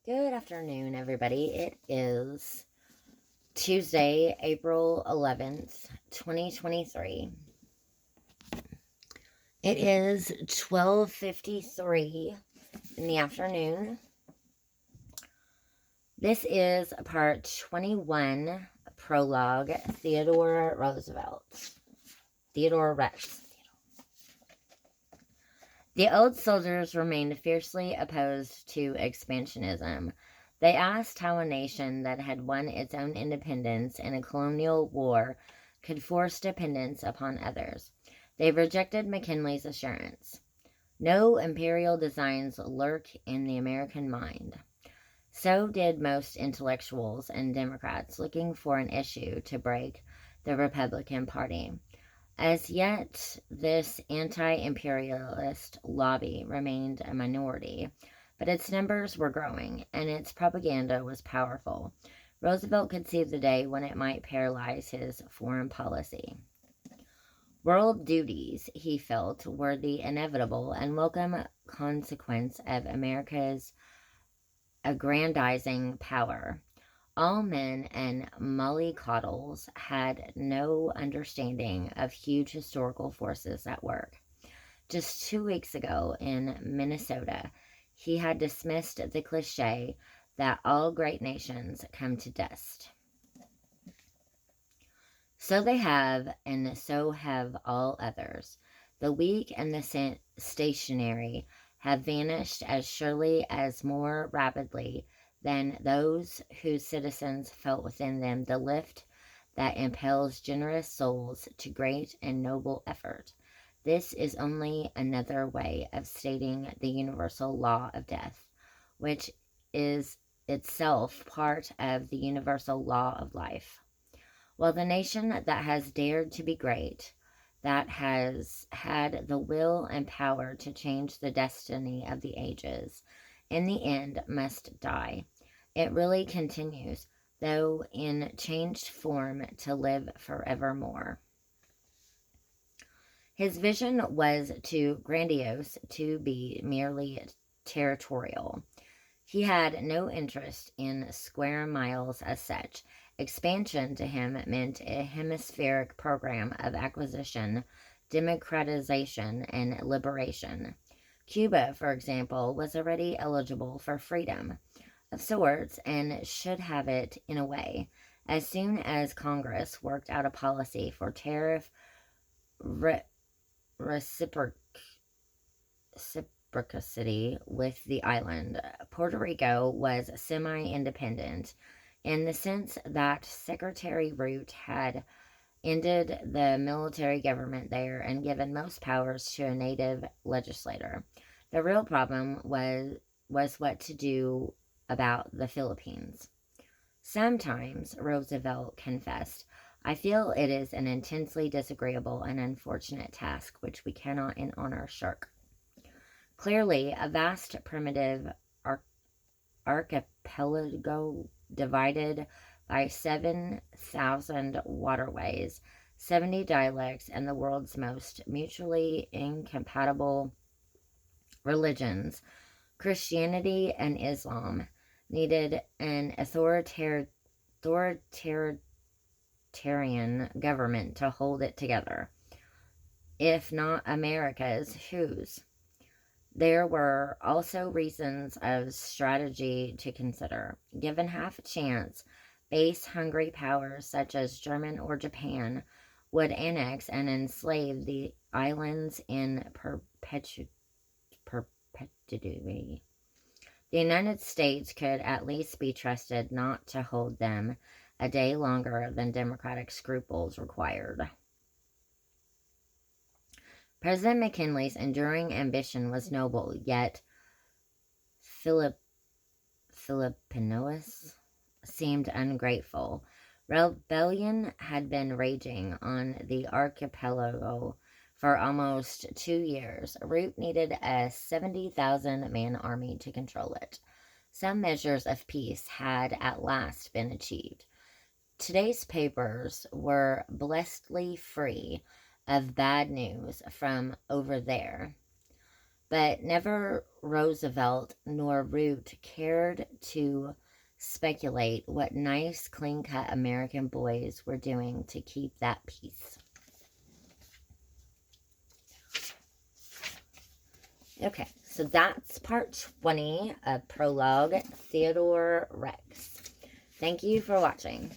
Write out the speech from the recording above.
Good afternoon, everybody. It is Tuesday, April 11th, 2023. It is 12:53 in the afternoon. This is part 21, Prologue, Theodore Roosevelt. Theodore Rex. The old soldiers remained fiercely opposed to expansionism. They asked how a nation that had won its own independence in a colonial war could force dependence upon others. They rejected McKinley's assurance. No imperial designs lurk in the American mind. So did most intellectuals and Democrats looking for an issue to break the Republican Party. As yet, this anti-imperialist lobby remained a minority, but its numbers were growing, and its propaganda was powerful. Roosevelt could see the day when it might paralyze his foreign policy. World duties, he felt, were the inevitable and welcome consequence of America's aggrandizing power. All men and mollycoddles had no understanding of huge historical forces at work. Just 2 weeks ago in Minnesota, he had dismissed the cliche that all great nations come to dust. So they have, and so have all others. The weak and the stationary have vanished as surely as more rapidly than those whose citizens felt within them the lift that impels generous souls to great and noble effort. This is only another way of stating the universal law of death, which is itself part of the universal law of life. Well, the nation that has dared to be great, that has had the will and power to change the destiny of the ages, in the end must die. It really continues, though in changed form, to live forevermore. His vision was too grandiose to be merely territorial. He had no interest in square miles as such. Expansion to him meant a hemispheric program of acquisition, democratization, and liberation. Cuba, for example, was already eligible for freedom of sorts and should have it in a way. As soon as Congress worked out a policy for tariff reciprocity with the island, Puerto Rico was semi-independent in the sense that Secretary Root had ended the military government there and given most powers to a native legislator. The real problem was what to do about the Philippines. Sometimes, Roosevelt confessed, I feel it is an intensely disagreeable and unfortunate task which we cannot in honor shirk. Clearly, a vast primitive archipelago divided by 7,000 waterways, 70 dialects, and the world's most mutually incompatible religions, Christianity and Islam, needed an authoritarian government to hold it together. If not America's, whose? There were also reasons of strategy to consider. Given half a chance, base-hungry powers such as Germany or Japan would annex and enslave the islands in perpetuity. The United States could at least be trusted not to hold them a day longer than democratic scruples required. President McKinley's enduring ambition was noble, yet Filipinos seemed ungrateful. Rebellion had been raging on the archipelago for almost 2 years. Root needed a 70,000-man army to control it. Some measures of peace had at last been achieved. Today's papers were blessedly free of bad news from over there. But never Roosevelt nor Root cared to speculate what nice, clean-cut American boys were doing to keep that peace. Okay, so that's part 20 of Prologue, Theodore Rex. Thank you for watching.